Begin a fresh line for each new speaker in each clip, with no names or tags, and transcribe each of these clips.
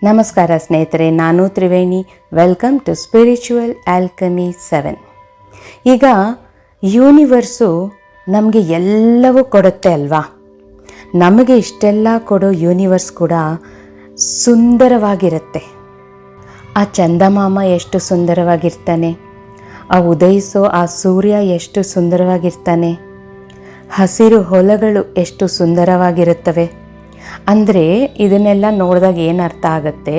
ನಮಸ್ಕಾರ ಸ್ನೇಹಿತರೆ, ನಾನು Triveni. Welcome to spiritual alchemy 7. ಈಗ ಯೂನಿವರ್ಸು ನಮಗೆ ಎಲ್ಲವೂ ಕೊಡುತ್ತೆ ಅಲ್ವಾ? ನಮಗೆ ಇಷ್ಟೆಲ್ಲ ಕೊಡೋ ಯೂನಿವರ್ಸ್ ಕೂಡ ಸುಂದರವಾಗಿರುತ್ತೆ. ಆ ಚಂದಮಾಮ ಎಷ್ಟು ಸುಂದರವಾಗಿರ್ತಾನೆ, ಆ ಉದಯಿಸೋ ಆ ಸೂರ್ಯ ಎಷ್ಟು ಸುಂದರವಾಗಿರ್ತಾನೆ, ಹಸಿರು ಹೊಲಗಳು ಎಷ್ಟು ಸುಂದರವಾಗಿರುತ್ತವೆ. ಅಂದರೆ ಇದನ್ನೆಲ್ಲ ನೋಡಿದಾಗ ಏನು ಅರ್ಥ ಆಗುತ್ತೆ?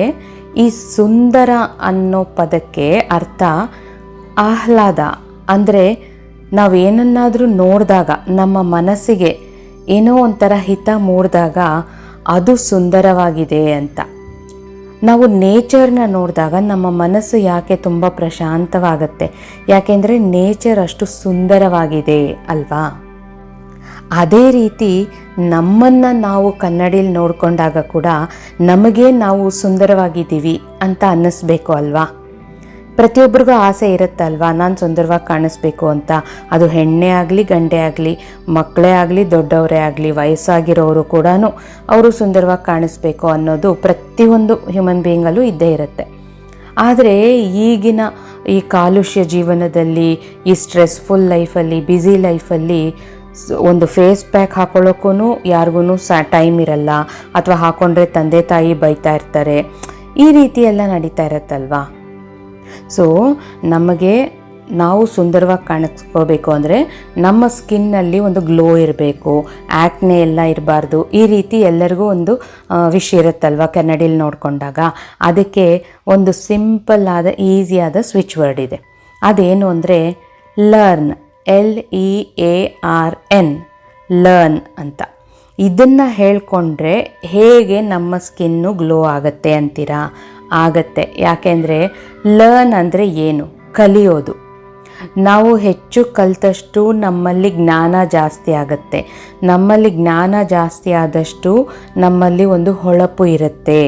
ಈ ಸುಂದರ ಅನ್ನೋ ಪದಕ್ಕೆ ಅರ್ಥ ಆಹ್ಲಾದ. ಅಂದರೆ ನಾವೇನನ್ನಾದರೂ ನೋಡಿದಾಗ ನಮ್ಮ ಮನಸ್ಸಿಗೆ ಏನೋ ಒಂಥರ ಹಿತ ಮೂಡಿದಾಗ ಅದು ಸುಂದರವಾಗಿದೆ ಅಂತ. ನಾವು ನೇಚರ್ನ ನೋಡಿದಾಗ ನಮ್ಮ ಮನಸ್ಸು ಯಾಕೆ ತುಂಬ ಪ್ರಶಾಂತವಾಗುತ್ತೆ? ಯಾಕೆಂದರೆ ನೇಚರ್ ಅಷ್ಟು ಸುಂದರವಾಗಿದೆ ಅಲ್ವಾ? ಅದೇ ರೀತಿ ನಮ್ಮನ್ನು ನಾವು ಕನ್ನಡಿಯಲ್ಲಿ ನೋಡಿಕೊಂಡಾಗ ಕೂಡ ನಮಗೆ ನಾವು ಸುಂದರವಾಗಿದ್ದೀವಿ ಅಂತ ಅನ್ನಿಸ್ಬೇಕು ಅಲ್ವಾ? ಪ್ರತಿಯೊಬ್ಬರಿಗೂ ಆಸೆ ಇರುತ್ತಲ್ವಾ, ನಾನು ಸುಂದರವಾಗಿ ಕಾಣಿಸ್ಬೇಕು ಅಂತ. ಅದು ಹೆಣ್ಣೆ ಆಗಲಿ ಗಂಡೆ ಆಗಲಿ, ಮಕ್ಕಳೇ ಆಗಲಿ ದೊಡ್ಡವರೇ ಆಗಲಿ, ವಯಸ್ಸಾಗಿರೋರು ಕೂಡ ಅವರು ಸುಂದರವಾಗಿ ಕಾಣಿಸ್ಬೇಕು ಅನ್ನೋದು ಪ್ರತಿಯೊಂದು ಹ್ಯೂಮನ್ ಬೀಯಿಂಗಲ್ಲೂ ಇದ್ದೇ ಇರುತ್ತೆ. ಆದರೆ ಈಗಿನ ಈ ಕಾಲುಷ್ಯ ಜೀವನದಲ್ಲಿ, ಈ ಸ್ಟ್ರೆಸ್ಫುಲ್ ಲೈಫಲ್ಲಿ, ಬ್ಯುಸಿ ಲೈಫಲ್ಲಿ ಒಂದು ಫೇಸ್ ಪ್ಯಾಕ್ ಹಾಕೊಳ್ಳೋಕ್ಕೂ ಯಾರಿಗೂ ಟೈಮ್ ಇರಲ್ಲ, ಅಥವಾ ಹಾಕೊಂಡ್ರೆ ತಂದೆ ತಾಯಿ ಬೈತಾ ಇರ್ತಾರೆ. ಈ ರೀತಿ ಎಲ್ಲ ನಡೀತಾ ಇರುತ್ತಲ್ವಾ? ಸೊ ನಮಗೆ ನಾವು ಸುಂದರವಾಗಿ ಕಾಣಿಸ್ಕೋಬೇಕು ಅಂದರೆ ನಮ್ಮ ಸ್ಕಿನ್ನಲ್ಲಿ ಒಂದು ಗ್ಲೋ ಇರಬೇಕು, ಆ್ಯಕ್ನೆ ಎಲ್ಲ ಇರಬಾರ್ದು. ಈ ರೀತಿ ಎಲ್ಲರಿಗೂ ಒಂದು ವಿಷ್ ಇರುತ್ತಲ್ವ ಕನ್ನಡಿಯಲ್ಲಿ ನೋಡಿಕೊಂಡಾಗ. ಅದಕ್ಕೆ ಒಂದು ಸಿಂಪಲ್ ಆದ ಈಸಿಯಾದ ಸ್ವಿಚ್ ವರ್ಡ್ ಇದೆ. ಅದೇನು ಅಂದರೆ ಲರ್ನ್, LEARN, ಲರ್ನ್ ಅಂತ. ಇದನ್ನು ಹೇಳ್ಕೊಂಡ್ರೆ ಹೇಗೆ ನಮ್ಮ ಸ್ಕಿನ್ನು ಗ್ಲೋ ಆಗುತ್ತೆ ಅಂತೀರಾ? ಆಗತ್ತೆ. ಯಾಕೆಂದರೆ ಲರ್ನ್ ಅಂದರೆ ಏನು? ಕಲಿಯೋದು. ನಾವು ಹೆಚ್ಚು ಕಲಿತಷ್ಟು ನಮ್ಮಲ್ಲಿ ಜ್ಞಾನ ಜಾಸ್ತಿ ಆಗುತ್ತೆ. ನಮ್ಮಲ್ಲಿ ಜ್ಞಾನ ಜಾಸ್ತಿ ಆದಷ್ಟು ನಮ್ಮಲ್ಲಿ ಒಂದು ಹೊಳಪು ಇರುತ್ತೆ.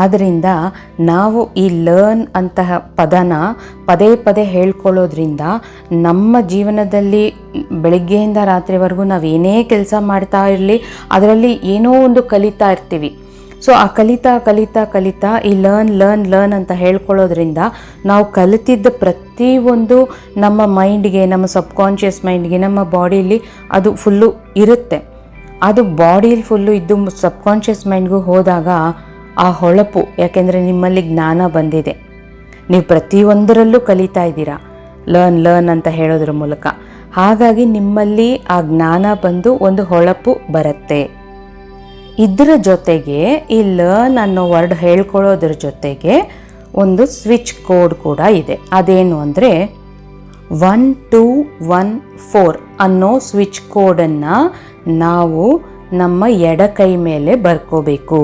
ಆದ್ದರಿಂದ ನಾವು ಈ ಲರ್ನ್ ಅಂತಹ ಪದನ ಪದೇ ಪದೇ ಹೇಳ್ಕೊಳ್ಳೋದ್ರಿಂದ ನಮ್ಮ ಜೀವನದಲ್ಲಿ ಬೆಳಗ್ಗೆಯಿಂದ ರಾತ್ರಿವರೆಗೂ ನಾವು ಏನೇ ಕೆಲಸ ಮಾಡ್ತಾ ಇರಲಿ, ಅದರಲ್ಲಿ ಏನೋ ಒಂದು ಕಲಿತಾ ಇರ್ತೀವಿ. ಸೊ ಆ ಕಲಿತಾ ಕಲಿತಾ ಕಲಿತಾ ಈ ಲರ್ನ್ ಅಂತ ಹೇಳ್ಕೊಳ್ಳೋದ್ರಿಂದ ನಾವು ಕಲಿತಿದ್ದ ಪ್ರತಿಯೊಂದು ನಮ್ಮ ಮೈಂಡ್ಗೆ, ನಮ್ಮ ಸಬ್ಕಾನ್ಷಿಯಸ್ ಮೈಂಡ್ಗೆ, ನಮ್ಮ ಬಾಡಿಲಿ ಅದು ಫುಲ್ಲು ಇರುತ್ತೆ. ಅದು ಬಾಡಿಲಿ ಫುಲ್ಲು ಇದ್ದು ಸಬ್ಕಾನ್ಷಿಯಸ್ ಮೈಂಡ್ಗೂ ಹೋದಾಗ ಆ ಹೊಳಪು, ಯಾಕೆಂದರೆ ನಿಮ್ಮಲ್ಲಿ ಜ್ಞಾನ ಬಂದಿದೆ, ನೀವು ಪ್ರತಿಯೊಂದರಲ್ಲೂ ಕಲಿತಾ ಇದ್ದೀರಾ ಲರ್ನ್ ಅಂತ ಹೇಳೋದ್ರ ಮೂಲಕ. ಹಾಗಾಗಿ ನಿಮ್ಮಲ್ಲಿ ಆ ಜ್ಞಾನ ಬಂದು ಒಂದು ಹೊಳಪು ಬರುತ್ತೆ. ಇದರ ಜೊತೆಗೆ ಈ ಲರ್ನ್ ಅನ್ನೋ ವರ್ಡ್ ಹೇಳ್ಕೊಳ್ಳೋದ್ರ ಜೊತೆಗೆ ಒಂದು ಸ್ವಿಚ್ ಕೋಡ್ ಕೂಡ ಇದೆ. ಅದೇನು ಅಂದರೆ 1214 ಅನ್ನೋ ಸ್ವಿಚ್ ಕೋಡನ್ನು ನಾವು ನಮ್ಮ ಎಡಕೈ ಮೇಲೆ ಬರ್ಕೋಬೇಕು.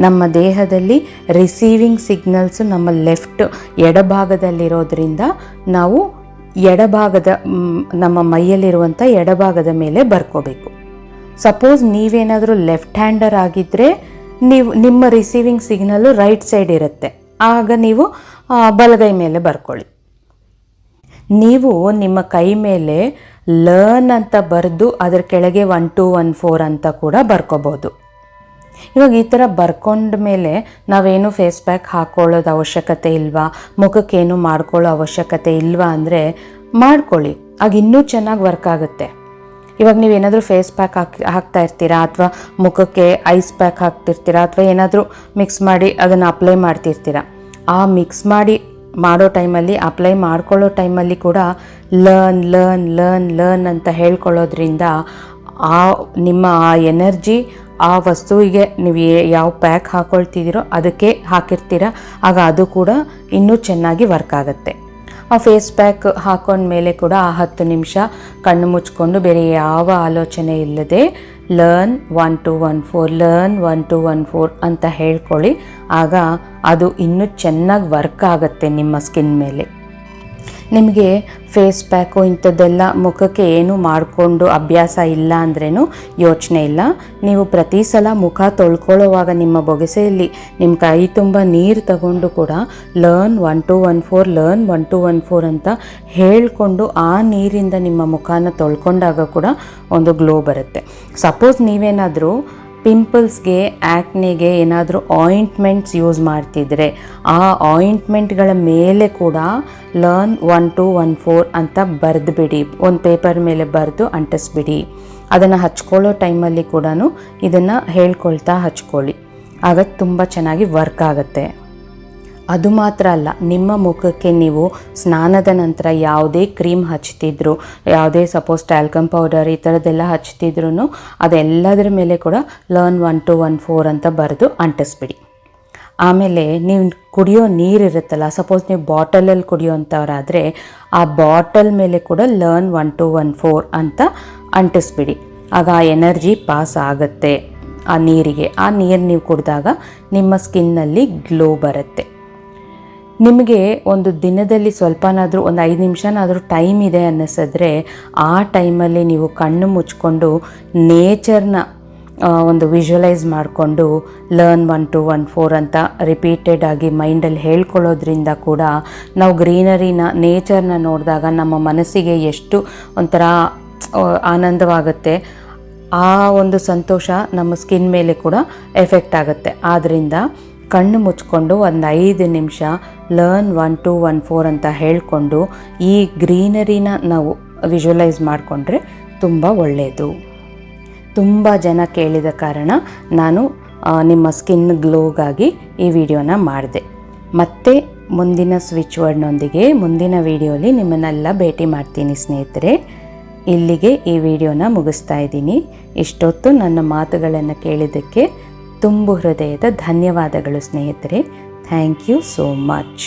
ನಮ್ಮ ದೇಹದಲ್ಲಿ ರಿಸೀವಿಂಗ್ ಸಿಗ್ನಲ್ಸು ನಮ್ಮ ಎಡಭಾಗದಲ್ಲಿರೋದ್ರಿಂದ ನಾವು ಎಡಭಾಗದ ನಮ್ಮ ಮೈಯಲ್ಲಿರುವಂಥ ಎಡಭಾಗದ ಮೇಲೆ ಬರ್ಕೋಬೇಕು. ಸಪೋಸ್ ನೀವೇನಾದರೂ ಲೆಫ್ಟ್ ಹ್ಯಾಂಡರ್ ಆಗಿದ್ದರೆ ನಿಮ್ಮ ರಿಸೀವಿಂಗ್ ಸಿಗ್ನಲ್ಲು ರೈಟ್ ಸೈಡ್ ಇರುತ್ತೆ. ಆಗ ನೀವು ಬಲಗೈ ಮೇಲೆ ಬರ್ಕೊಳ್ಳಿ. ನೀವು ನಿಮ್ಮ ಕೈ ಮೇಲೆ ಲರ್ನ್ ಅಂತ ಬರೆದು ಅದರ ಕೆಳಗೆ 1214 ಅಂತ ಕೂಡ ಬರ್ಕೋಬೋದು. ಇವಾಗ ಈ ಥರ ಬರ್ಕೊಂಡ ಮೇಲೆ ನಾವೇನು ಫೇಸ್ ಪ್ಯಾಕ್ ಹಾಕ್ಕೊಳ್ಳೋದು ಅವಶ್ಯಕತೆ ಇಲ್ವಾ, ಮುಖಕ್ಕೇನು ಮಾಡ್ಕೊಳ್ಳೋ ಅವಶ್ಯಕತೆ ಇಲ್ವಾ ಅಂದರೆ ಮಾಡ್ಕೊಳ್ಳಿ, ಆಗ ಇನ್ನೂ ಚೆನ್ನಾಗಿ ವರ್ಕ್ ಆಗುತ್ತೆ. ಇವಾಗ ನೀವೇನಾದರೂ ಫೇಸ್ ಪ್ಯಾಕ್ ಹಾಕ್ತಾ ಇರ್ತೀರಾ, ಅಥವಾ ಮುಖಕ್ಕೆ ಐಸ್ ಪ್ಯಾಕ್ ಹಾಕ್ತಿರ್ತೀರಾ, ಅಥವಾ ಏನಾದರೂ ಮಿಕ್ಸ್ ಮಾಡಿ ಅದನ್ನು ಅಪ್ಲೈ ಮಾಡ್ತಿರ್ತೀರ. ಆ ಮಿಕ್ಸ್ ಮಾಡೋ ಟೈಮಲ್ಲಿ, ಅಪ್ಲೈ ಮಾಡ್ಕೊಳ್ಳೋ ಟೈಮಲ್ಲಿ ಕೂಡ ಲರ್ನ್ ಅಂತ ಹೇಳ್ಕೊಳ್ಳೋದ್ರಿಂದ ನಿಮ್ಮ ಆ ಎನರ್ಜಿ ಆ ವಸ್ತುವಿಗೆ ನೀವು ಯಾವ ಪ್ಯಾಕ್ ಹಾಕ್ಕೊಳ್ತಿದ್ದೀರೋ ಅದಕ್ಕೆ ಹಾಕಿರ್ತೀರ. ಆಗ ಅದು ಕೂಡ ಇನ್ನೂ ಚೆನ್ನಾಗಿ ವರ್ಕ್ ಆಗುತ್ತೆ. ಆ ಫೇಸ್ ಪ್ಯಾಕ್ ಹಾಕೊಂಡ್ಮೇಲೆ ಕೂಡ ಆ 10 ನಿಮಿಷ ಕಣ್ಣು ಮುಚ್ಕೊಂಡು ಬೇರೆ ಯಾವ ಆಲೋಚನೆ ಇಲ್ಲದೆ ಲರ್ನ್ 1214 ಅಂತ ಹೇಳ್ಕೊಳ್ಳಿ. ಆಗ ಅದು ಇನ್ನೂ ಚೆನ್ನಾಗಿ ವರ್ಕ್ ಆಗುತ್ತೆ ನಿಮ್ಮ ಸ್ಕಿನ್ ಮೇಲೆ. ನಿಮಗೆ ಫೇಸ್ ಪ್ಯಾಕು ಇಂಥದ್ದೆಲ್ಲ ಮುಖಕ್ಕೆ ಏನು ಮಾಡಿಕೊಂಡು ಅಭ್ಯಾಸ ಇಲ್ಲ ಅಂದ್ರೂ ಯೋಚನೆ ಇಲ್ಲ. ನೀವು ಪ್ರತಿ ಸಲ ಮುಖ ತೊಳ್ಕೊಳ್ಳೋವಾಗ ನಿಮ್ಮ ಬೊಗಸೆಯಲ್ಲಿ ನಿಮ್ಮ ಕೈ ತುಂಬ ನೀರು ತಗೊಂಡು ಕೂಡ ಲರ್ನ್ 1214 ಅಂತ ಹೇಳಿಕೊಂಡು ಆ ನೀರಿಂದ ನಿಮ್ಮ ಮುಖನ ತೊಳ್ಕೊಂಡಾಗ ಕೂಡ ಒಂದು ಗ್ಲೋ ಬರುತ್ತೆ. ಸಪೋಸ್ ನೀವೇನಾದರೂ ಪಿಂಪಲ್ಸ್ಗೆ, ಆ್ಯಕ್ನೆಗೆ ಏನಾದರೂ ಆಯಿಂಟ್ಮೆಂಟ್ಸ್ ಯೂಸ್ ಮಾಡ್ತಿದ್ರೆ ಆ ಆಯಿಂಟ್ಮೆಂಟ್ಗಳ ಮೇಲೆ ಕೂಡ ಲರ್ನ್ 1214 ಅಂತ ಬರೆದುಬಿಡಿ. ಒಂದು ಪೇಪರ್ ಮೇಲೆ ಬರೆದು ಅಂಟಿಸ್ಬಿಡಿ. ಅದನ್ನು ಹಚ್ಕೊಳ್ಳೋ ಟೈಮಲ್ಲಿ ಕೂಡ ಇದನ್ನು ಹೇಳ್ಕೊಳ್ತಾ ಹಚ್ಕೊಳ್ಳಿ. ಆಗ ತುಂಬ ಚೆನ್ನಾಗಿ ವರ್ಕ್ ಆಗುತ್ತೆ. ಅದು ಮಾತ್ರ ಅಲ್ಲ, ನಿಮ್ಮ ಮುಖಕ್ಕೆ ನೀವು ಸ್ನಾನದ ನಂತರ ಯಾವುದೇ ಕ್ರೀಮ್ ಹಚ್ತಿದ್ರು, ಯಾವುದೇ ಸಪೋಸ್ ಟ್ಯಾಲ್ಕಮ್ ಪೌಡರ್ ಈ ಥರದ್ದೆಲ್ಲ ಹಚ್ತಿದ್ರು ಅದೆಲ್ಲದರ ಮೇಲೆ ಕೂಡ ಲರ್ನ್ 1214 ಅಂತ ಬರೆದು ಅಂಟಿಸ್ಬಿಡಿ. ಆಮೇಲೆ ನೀವು ಕುಡಿಯೋ ನೀರಿರುತ್ತಲ್ಲ, ಸಪೋಸ್ ನೀವು ಬಾಟಲಲ್ಲಿ ಕುಡಿಯೋಂಥವ್ರಾದರೆ ಆ ಬಾಟಲ್ ಮೇಲೆ ಕೂಡ ಲರ್ನ್ 1214 ಅಂತ ಅಂಟಿಸ್ಬಿಡಿ. ಆಗ ಆ ಎನರ್ಜಿ ಪಾಸ್ ಆಗುತ್ತೆ ಆ ನೀರಿಗೆ. ಆ ನೀರು ನೀವು ಕುಡಿದಾಗ ನಿಮ್ಮ ಸ್ಕಿನ್ನಲ್ಲಿ ಗ್ಲೋ ಬರುತ್ತೆ. ನಿಮಗೆ ಒಂದು ದಿನದಲ್ಲಿ ಸ್ವಲ್ಪನಾದರೂ ಒಂದು 5 ನಿಮಿಷನಾದರೂ ಟೈಮ್ ಇದೆ ಅನ್ನಿಸಿದ್ರೆ ಆ ಟೈಮಲ್ಲಿ ನೀವು ಕಣ್ಣು ಮುಚ್ಕೊಂಡು ನೇಚರ್ನ ಒಂದು ವಿಜುವಲೈಸ್ ಮಾಡಿಕೊಂಡು ಲರ್ನ್ 1214 ಅಂತ ರಿಪೀಟೆಡ್ ಆಗಿ ಮೈಂಡಲ್ಲಿ ಹೇಳ್ಕೊಳ್ಳೋದ್ರಿಂದ ಕೂಡ ನಾವು ಗ್ರೀನರಿನ, ನೇಚರ್ನ ನೋಡಿದಾಗ ನಮ್ಮ ಮನಸ್ಸಿಗೆ ಎಷ್ಟು ಒಂಥರ ಆನಂದವಾಗುತ್ತೆ. ಆ ಒಂದು ಸಂತೋಷ ನಮ್ಮ ಸ್ಕಿನ್ ಮೇಲೆ ಕೂಡ ಎಫೆಕ್ಟ್ ಆಗುತ್ತೆ. ಆದ್ದರಿಂದ ಕಣ್ಣು ಮುಚ್ಕೊಂಡು ಒಂದು 5 ನಿಮಿಷ ಲರ್ನ್ 1214 ಅಂತ ಹೇಳಿಕೊಂಡು ಈ ಗ್ರೀನರಿನ ನಾವು ವಿಜುವಲೈಸ್ ಮಾಡಿಕೊಂಡ್ರೆ ತುಂಬ ಒಳ್ಳೆಯದು. ತುಂಬ ಜನ ಕೇಳಿದ ಕಾರಣ ನಾನು ನಿಮ್ಮ ಸ್ಕಿನ್ ಗ್ಲೋಗಾಗಿ ಈ ವಿಡಿಯೋನ ಮಾಡಿದೆ. ಮತ್ತೆ ಮುಂದಿನ ಸ್ವಿಚ್ ವರ್ಡ್ನೊಂದಿಗೆ ಮುಂದಿನ ವಿಡಿಯೋಲಿ ನಿಮ್ಮನ್ನೆಲ್ಲ ಭೇಟಿ ಮಾಡ್ತೀನಿ ಸ್ನೇಹಿತರೆ. ಇಲ್ಲಿಗೆ ಈ ವಿಡಿಯೋನ ಮುಗಿಸ್ತಾ ಇದ್ದೀನಿ. ಇಷ್ಟೊತ್ತು ನನ್ನ ಮಾತುಗಳನ್ನು ಕೇಳಿದ್ದಕ್ಕೆ ತುಂಬು ಹೃದಯದ ಧನ್ಯವಾದಗಳು ಸ್ನೇಹಿತರೆ. Thank you so much.